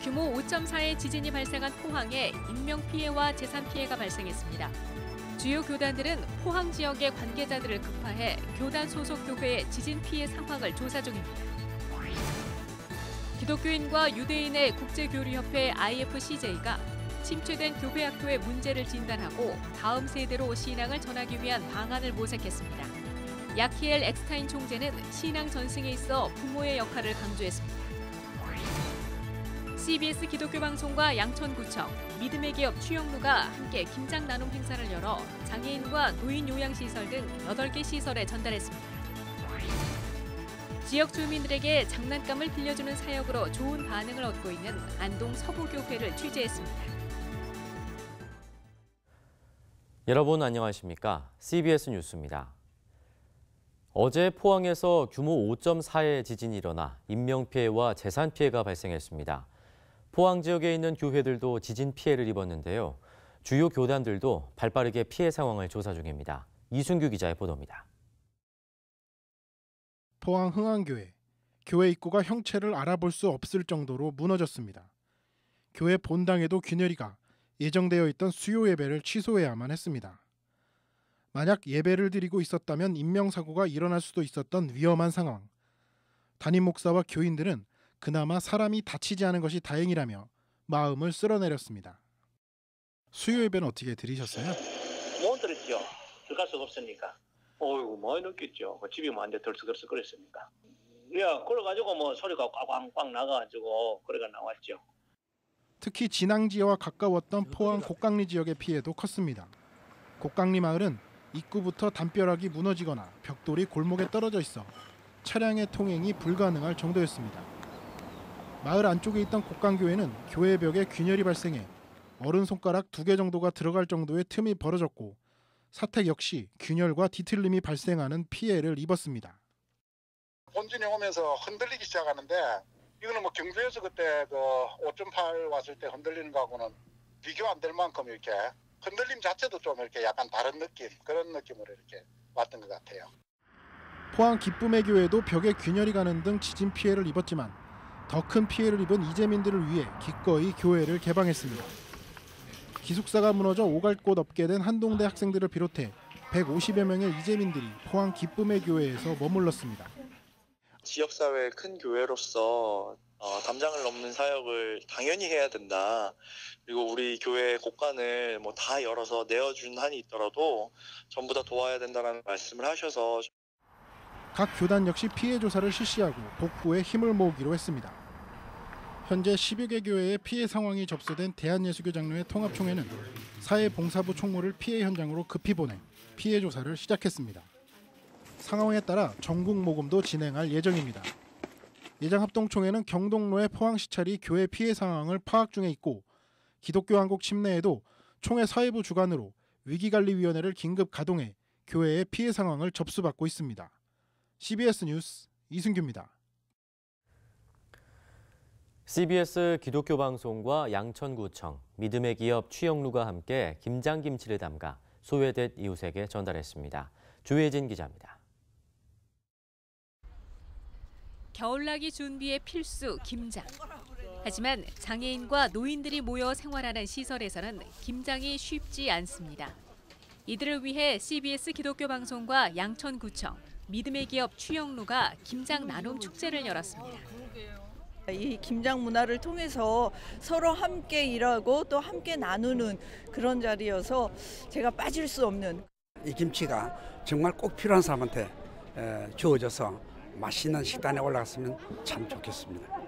규모 5.4의 지진이 발생한 포항에 인명피해와 재산피해가 발생했습니다. 주요 교단들은 포항 지역의 관계자들을 급파해 교단 소속 교회의 지진 피해 상황을 조사 중입니다. 기독교인과 유대인의 국제교류협회 IFCJ가 침체된 교회 학교의 문제를 진단하고 다음 세대로 신앙을 전하기 위한 방안을 모색했습니다. 야키엘 엑스타인 총재는 신앙 전승에 있어 부모의 역할을 강조했습니다. CBS 기독교 방송과 양천구청, 믿음의 기업 추영루가 함께 김장 나눔 행사를 열어 장애인과 노인 요양시설 등 8개 시설에 전달했습니다. 지역 주민들에게 장난감을 빌려주는 사역으로 좋은 반응을 얻고 있는 안동 서부교회를 취재했습니다. 여러분 안녕하십니까? CBS 뉴스입니다. 어제 포항에서 규모 5.4의 지진이 일어나 인명피해와 재산피해가 발생했습니다. 포항 지역에 있는 교회들도 지진 피해를 입었는데요. 주요 교단들도 발빠르게 피해 상황을 조사 중입니다. 이순규 기자의 보도입니다. 포항 흥안교회, 교회 입구가 형체를 알아볼 수 없을 정도로 무너졌습니다. 교회 본당에도 균열이가 예정되어 있던 수요 예배를 취소해야만 했습니다. 만약 예배를 드리고 있었다면 인명사고가 일어날 수도 있었던 위험한 상황. 담임 목사와 교인들은 그나마 사람이 다치지 않은 것이 다행이라며 마음을 쓸어내렸습니다. 수요 예배는 어떻게 드리셨어요? 못 드렸죠. 들어갈 수가 없으니까. 어이구 많이 느꼈죠. 집이 뭐한데 덜썩덜썩거렸으니까. 야, 그래가지고 뭐 소리가 꽝꽝 나가가지고 그래가 나왔죠. 특히 진앙지와 가까웠던 포항 곡강리 지역의 피해도 컸습니다. 곡강리 마을은 입구부터 담벼락이 무너지거나 벽돌이 골목에 떨어져 있어 차량의 통행이 불가능할 정도였습니다. 마을 안쪽에 있던 곡강교회는 교회 벽에 균열이 발생해 어른 손가락 2개 정도가 들어갈 정도의 틈이 벌어졌고 사택 역시 균열과 뒤틀림이 발생하는 피해를 입었습니다. 본진이 오면서 흔들리기 시작하는데 이거는 뭐 경주에서 그때 그 5.8 왔을 때 흔들리는 거하고는 비교 안 될 만큼 이렇게 흔들림 자체도 좀 이렇게 약간 다른 느낌, 그런 느낌으로 이렇게 왔던 것 같아요. 포항 기쁨의 교회도 벽에 균열이 가는 등 지진 피해를 입었지만 더 큰 피해를 입은 이재민들을 위해 기꺼이 교회를 개방했습니다. 기숙사가 무너져 오갈 곳 없게 된 한동대 학생들을 비롯해 150여 명의 이재민들이 포항 기쁨의 교회에서 머물렀습니다. 지역사회의 큰 교회로서 담장을 넘는 사역을 당연히 해야 된다. 그리고 우리 교회 곳간을 뭐 다 열어서 내어준 한이 있더라도 전부 다 도와야 된다는 말씀을 하셔서 각 교단 역시 피해 조사를 실시하고 복구에 힘을 모으기로 했습니다. 현재 10여 개 교회의 피해 상황이 접수된 대한예수교 장로회 통합총회는 사회봉사부 총무를 피해 현장으로 급히 보내 피해 조사를 시작했습니다. 상황에 따라 전국 모금도 진행할 예정입니다. 예장합동총회는 경동로의 포항시찰이 교회 피해 상황을 파악 중에 있고 기독교 한국 침례에도 총회 사회부 주관으로 위기관리위원회를 긴급 가동해 교회의 피해 상황을 접수받고 있습니다. CBS 뉴스 이순규입니다. CBS 기독교 방송과 양천구청, 믿음의 기업 추영루가 함께 김장김치를 담가 소외된 이웃에게 전달했습니다. 조혜진 기자입니다. 겨울나기 준비에 필수 김장. 하지만 장애인과 노인들이 모여 생활하는 시설에서는 김장이 쉽지 않습니다. 이들을 위해 CBS 기독교 방송과 양천구청, 믿음의 기업 추영루가 김장 나눔 축제를 열었습니다. 이 김장 문화를 통해서 서로 함께 일하고 또 함께 나누는 그런 자리여서 제가 빠질 수 없는. 이 김치가 정말 꼭 필요한 사람한테 주어져서 맛있는 식단에 올라갔으면 참 좋겠습니다.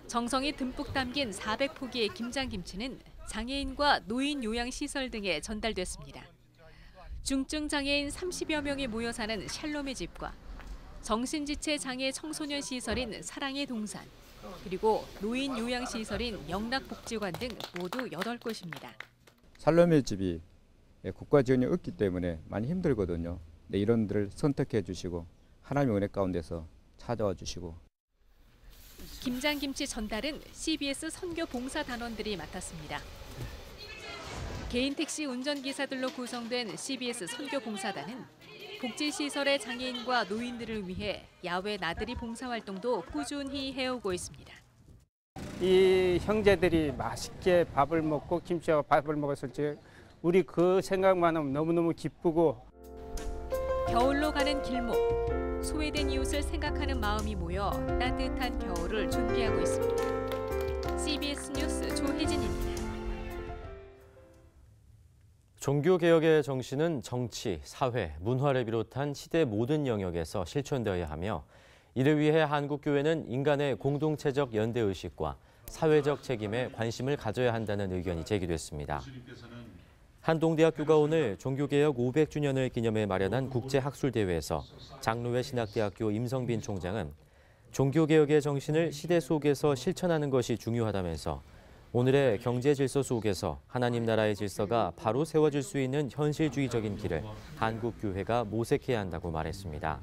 정성이 듬뿍 담긴 400포기의 김장김치는 장애인과 노인 요양시설 등에 전달됐습니다. 중증 장애인 30여 명이 모여 사는 샬롬의 집과 정신지체 장애 청소년 시설인 사랑의 동산, 그리고 노인 요양시설인 영락복지관 등 모두 8곳입니다. 샬롬의 집이 국가 지원이 없기 때문에 많이 힘들거든요. 네, 이런 데를 선택해 주시고 하나님의 은혜 가운데서 찾아와 주시고. 김장김치 전달은 CBS 선교 봉사 단원들이 맡았습니다. 개인 택시 운전기사들로 구성된 CBS 선교 봉사단은 복지시설의 장애인과 노인들을 위해 야외 나들이 봉사활동도 꾸준히 해오고 있습니다. 이 형제들이 맛있게 밥을 먹고 김치와 밥을 먹었을 때 우리 그 생각만 하면 너무너무 기쁘고. 겨울로 가는 길목, 소외된 이웃을 생각하는 마음이 모여 따뜻한 겨울을 준비하고 있습니다. CBS 뉴스 조혜진입니다. 종교개혁의 정신은 정치, 사회, 문화를 비롯한 시대 모든 영역에서 실천되어야 하며 이를 위해 한국교회는 인간의 공동체적 연대의식과 사회적 책임에 관심을 가져야 한다는 의견이 제기됐습니다. 한동대학교가 오늘 종교개혁 500주년을 기념해 마련한 국제학술대회에서 장로회 신학대학교 임성빈 총장은 종교개혁의 정신을 시대 속에서 실천하는 것이 중요하다면서 오늘의 경제 질서 속에서 하나님 나라의 질서가 바로 세워질 수 있는 현실주의적인 길을 한국교회가 모색해야 한다고 말했습니다.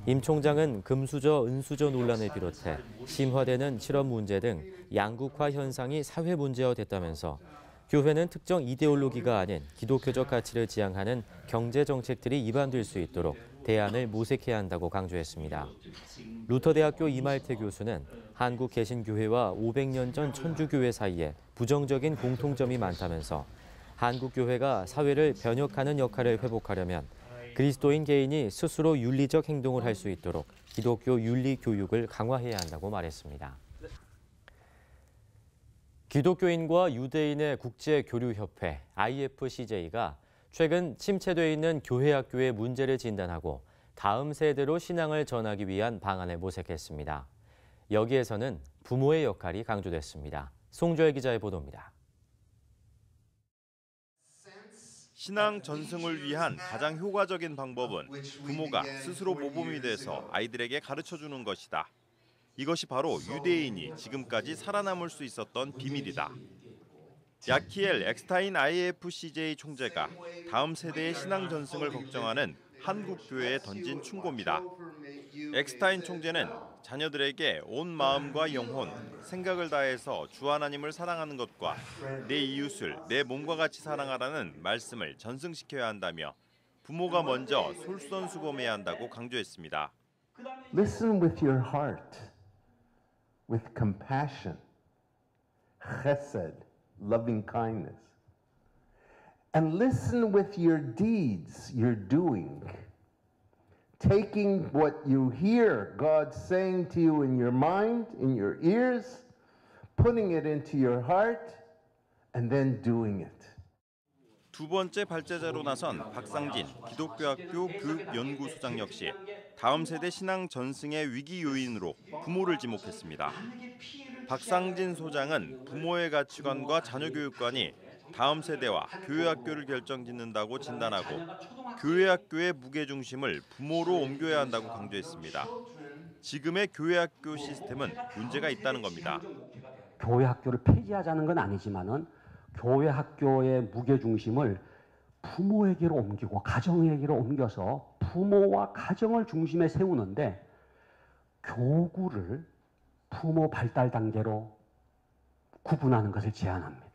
임 총장은 금수저, 은수저 논란을 비롯해 심화되는 실업 문제 등 양극화 현상이 사회 문제화됐다면서 교회는 특정 이데올로기가 아닌 기독교적 가치를 지향하는 경제 정책들이 입안될 수 있도록 대안을 모색해야 한다고 강조했습니다. 루터대학교 이말태 교수는 한국 개신교회와 500년 전 천주교회 사이에 부정적인 공통점이 많다면서 한국교회가 사회를 변혁하는 역할을 회복하려면 그리스도인 개인이 스스로 윤리적 행동을 할 수 있도록 기독교 윤리 교육을 강화해야 한다고 말했습니다. 기독교인과 유대인의 국제교류협회 IFCJ가 최근 침체돼 있는 교회학교의 문제를 진단하고 다음 세대로 신앙을 전하기 위한 방안을 모색했습니다. 여기에서는 부모의 역할이 강조됐습니다. 송조혜 기자의 보도입니다. 신앙 전승을 위한 가장 효과적인 방법은 부모가 스스로 모범이 돼서 아이들에게 가르쳐주는 것이다. 이것이 바로 유대인이 지금까지 살아남을 수 있었던 비밀이다. 야키엘 엑스타인 IFCJ 총재가 다음 세대의 신앙 전승을 걱정하는 한국 교회에 던진 충고입니다. 엑스타인 총재는 자녀들에게 온 마음과 영혼, 생각을 다해서 주 하나님을 사랑하는 것과 내 이웃을 내 몸과 같이 사랑하라는 말씀을 전승시켜야 한다며 부모가 먼저 솔선수범해야 한다고 강조했습니다. Listen with your heart, with compassion, chesed, loving kindness. And listen with your deeds, your doing. Taking what you hear God saying to you in your mind, in your ears, putting it into your heart, and then doing it. 두 번째 발제자로 나선 박상진 기독교학교 교육연구소장 역시 다음 세대 신앙 전승의 위기 요인으로 부모를 지목했습니다. 박상진 소장은 부모의 가치관과 자녀 교육관이 다음 세대와 교회학교를 결정짓는다고 진단하고 교회학교의 무게중심을 부모로 옮겨야 한다고 강조했습니다. 지금의 교회학교 시스템은 문제가 있다는 겁니다. 교회학교를 폐지하자는 건 아니지만은 교회학교의 무게중심을 부모에게로 옮기고 가정에게로 옮겨서 부모와 가정을 중심에 세우는데 교구를 부모 발달 단계로 구분하는 것을 제안합니다.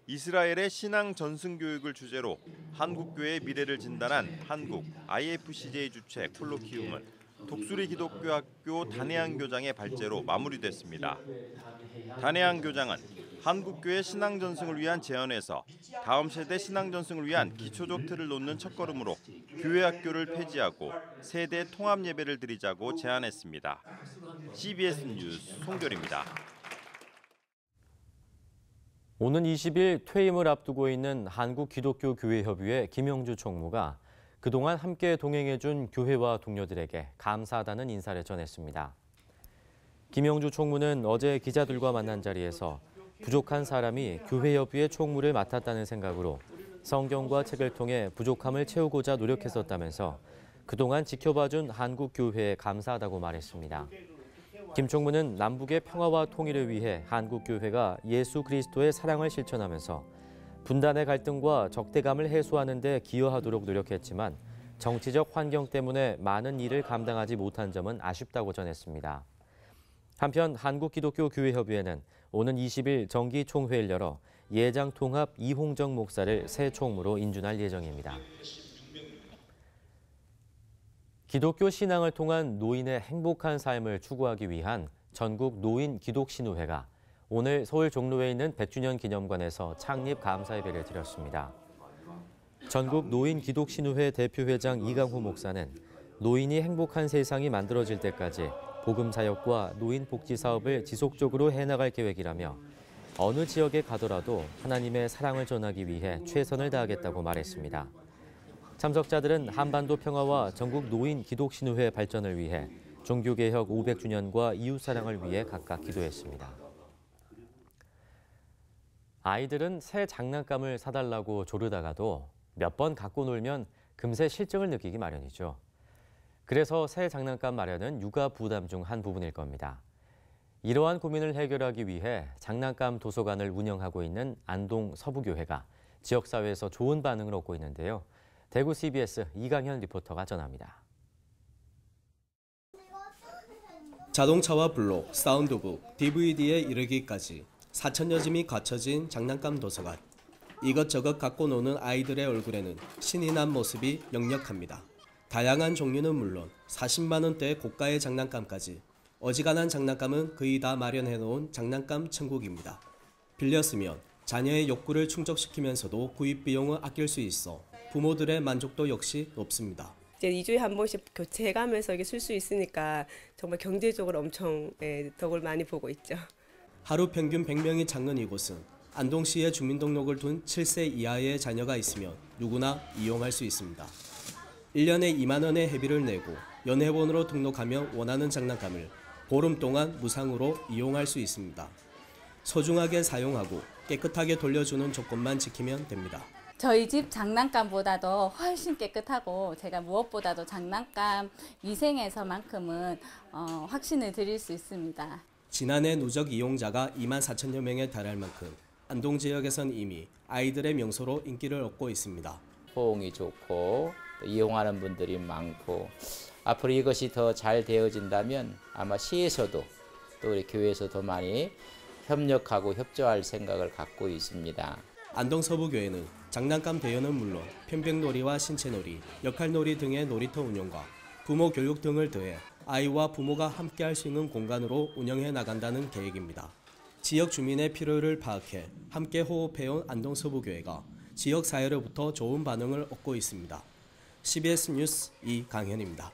이스라엘의 신앙 전승 교육을 주제로 한국교회의 미래를 진단한 한국 IFCJ 주최 콜로키움은 독수리 기독교학교 단혜안 교장의 발제로 마무리됐습니다. 단혜안 교장은 한국교회 신앙 전승을 위한 제언에서 다음 세대 신앙 전승을 위한 기초적 틀을 놓는 첫걸음으로 교회학교를 폐지하고 세대 통합 예배를 드리자고 제안했습니다. CBS 뉴스 송결입니다. 오는 20일 퇴임을 앞두고 있는 한국기독교교회협의회 김영주 총무가 그동안 함께 동행해준 교회와 동료들에게 감사하다는 인사를 전했습니다. 김영주 총무는 어제 기자들과 만난 자리에서 부족한 사람이 교회협의회 총무를 맡았다는 생각으로 성경과 책을 통해 부족함을 채우고자 노력했었다면서 그동안 지켜봐준 한국교회에 감사하다고 말했습니다. 김 총무는 남북의 평화와 통일을 위해 한국교회가 예수 그리스도의 사랑을 실천하면서 분단의 갈등과 적대감을 해소하는 데 기여하도록 노력했지만 정치적 환경 때문에 많은 일을 감당하지 못한 점은 아쉽다고 전했습니다. 한편 한국기독교교회협의회는 오는 20일 정기총회를 열어 예장통합 이홍정 목사를 새 총무로 인준할 예정입니다. 기독교 신앙을 통한 노인의 행복한 삶을 추구하기 위한 전국 노인 기독신우회가 오늘 서울 종로에 있는 100주년 기념관에서 창립 감사 예배를 드렸습니다. 전국 노인 기독신우회 대표회장 이강호 목사는 노인이 행복한 세상이 만들어질 때까지 복음 사역과 노인 복지 사업을 지속적으로 해나갈 계획이라며 어느 지역에 가더라도 하나님의 사랑을 전하기 위해 최선을 다하겠다고 말했습니다. 참석자들은 한반도 평화와 전국 노인 기독신우회 발전을 위해 종교개혁 500주년과 이웃사랑을 위해 각각 기도했습니다. 아이들은 새 장난감을 사달라고 조르다가도 몇 번 갖고 놀면 금세 실증을 느끼기 마련이죠. 그래서 새 장난감 마련은 육아 부담 중 한 부분일 겁니다. 이러한 고민을 해결하기 위해 장난감 도서관을 운영하고 있는 안동 서부교회가 지역사회에서 좋은 반응을 얻고 있는데요. 대구 CBS 이강현 리포터가 전합니다. 자동차와 블록, 사운드북, DVD에 이르기까지 4,000여 짐이 갖춰진 장난감 도서관. 이것저것 갖고 노는 아이들의 얼굴에는 신이 난 모습이 역력합니다. 다양한 종류는 물론 40만 원대의 고가의 장난감까지 어지간한 장난감은 거의 다 마련해 놓은 장난감 천국입니다. 빌려 쓰면 자녀의 욕구를 충족시키면서도 구입 비용을 아낄 수 있어 부모들의 만족도 역시 높습니다. 이제 2주에 한 번씩 교체해가면서 이게 쓸 수 있으니까 정말 경제적으로 엄청 덕을 많이 보고 있죠. 하루 평균 100명이 찾는 이곳은 안동시에 주민등록을 둔 7세 이하의 자녀가 있으면 누구나 이용할 수 있습니다. 1년에 2만 원의 회비를 내고 연회원으로 등록하며 원하는 장난감을 보름 동안 무상으로 이용할 수 있습니다. 소중하게 사용하고 깨끗하게 돌려주는 조건만 지키면 됩니다. 저희 집 장난감보다도 훨씬 깨끗하고 제가 무엇보다도 장난감 위생에서만큼은 확신을 드릴 수 있습니다. 지난해 누적 이용자가 2만 4천여 명에 달할 만큼 안동 지역에선 이미 아이들의 명소로 인기를 얻고 있습니다. 호응이 좋고 이용하는 분들이 많고 앞으로 이것이 더 잘 되어진다면 아마 시에서도 또 우리 교회에서 더 많이 협력하고 협조할 생각을 갖고 있습니다. 안동 서부교회는 장난감 대여는 물론 편백놀이와 신체놀이, 역할놀이 등의 놀이터 운영과 부모 교육 등을 더해 아이와 부모가 함께할 수 있는 공간으로 운영해 나간다는 계획입니다. 지역 주민의 필요를 파악해 함께 호흡해온 안동 서부교회가 지역 사회로부터 좋은 반응을 얻고 있습니다. CBS 뉴스 이강현입니다.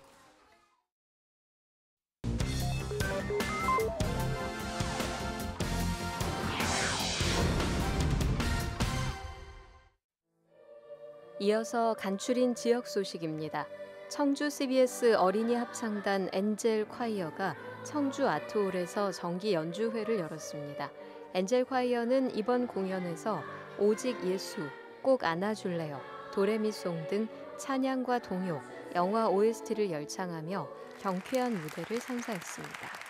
이어서 간추린 지역 소식입니다. 청주 CBS 어린이 합창단 엔젤 콰이어가 청주 아트홀에서 정기 연주회를 열었습니다. 엔젤 콰이어는 이번 공연에서 오직 예수, 꼭 안아줄래요, 도레미송 등 찬양과 동요, 영화 OST를 열창하며 경쾌한 무대를 선사했습니다.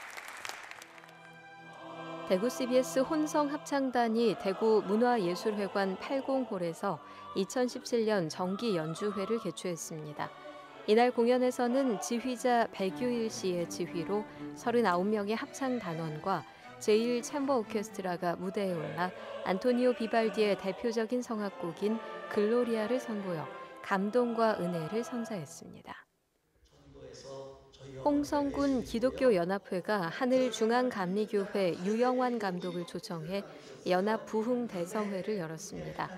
대구 CBS 혼성 합창단이 대구 문화예술회관 80홀에서 2017년 정기 연주회를 개최했습니다. 이날 공연에서는 지휘자 백유일 씨의 지휘로 39명의 합창단원과 제1챔버 오케스트라가 무대에 올라 안토니오 비발디의 대표적인 성악곡인 글로리아를 선보여 감동과 은혜를 선사했습니다. 홍성군 기독교연합회가 하늘중앙감리교회 유영환 감독을 초청해 연합부흥대성회를 열었습니다.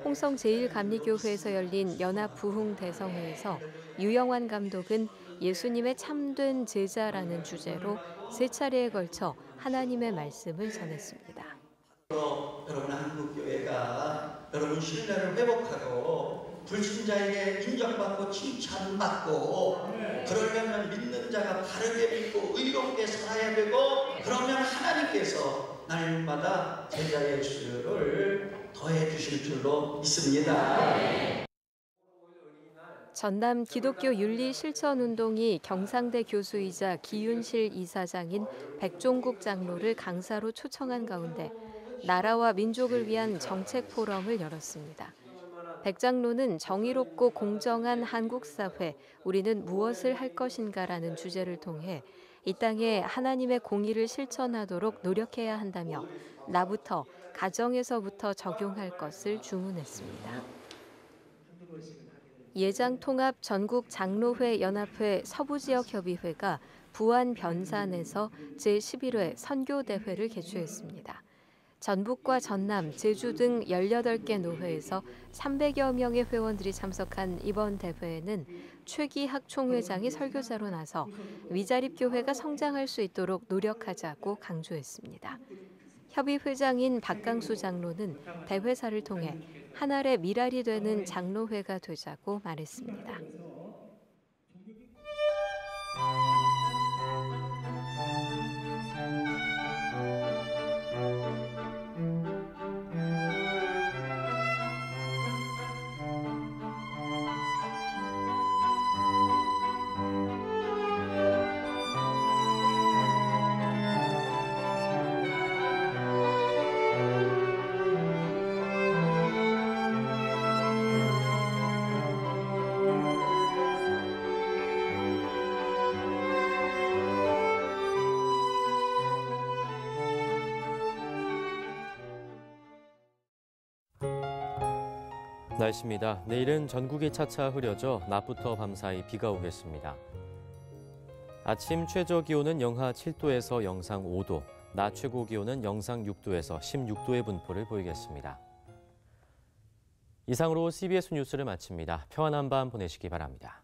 홍성 제1감리교회에서 열린 연합부흥대성회에서 유영환 감독은 예수님의 참된 제자라는 주제로 3차례에 걸쳐 하나님의 말씀을 전했습니다. 여러분 한국교회가 여러분 신뢰를 회복하고 불신자에게 인정받고 칭찬받고 그러려면 믿는 자가 바르게 믿고 의롭게 살아야 되고 그러면 하나님께서 날마다 제자의 수를 더해 주실 줄로 믿습니다. 전남 기독교 윤리 실천 운동이 경상대 교수이자 기윤실 이사장인 백종국 장로를 강사로 초청한 가운데 나라와 민족을 위한 정책 포럼을 열었습니다. 백 장로는 정의롭고 공정한 한국 사회, 우리는 무엇을 할 것인가라는 주제를 통해 이 땅에 하나님의 공의를 실천하도록 노력해야 한다며 나부터, 가정에서부터 적용할 것을 주문했습니다. 예장통합 전국 장로회 연합회 서부지역협의회가 부안 변산에서 제11회 선교대회를 개최했습니다. 전북과 전남, 제주 등 18개 노회에서 300여 명의 회원들이 참석한 이번 대회에는 최기학 총회장이 설교자로 나서 위자립교회가 성장할 수 있도록 노력하자고 강조했습니다. 협의 회장인 박강수 장로는 대회사를 통해 하나의 미랄이 되는 장로회가 되자고 말했습니다. 날씨입니다. 내일은 전국이 차차 흐려져 낮부터 밤사이 비가 오겠습니다. 아침 최저 기온은 영하 7도에서 영상 5도, 낮 최고 기온은 영상 6도에서 16도의 분포를 보이겠습니다. 이상으로 CBS 뉴스를 마칩니다. 평안한 밤 보내시기 바랍니다.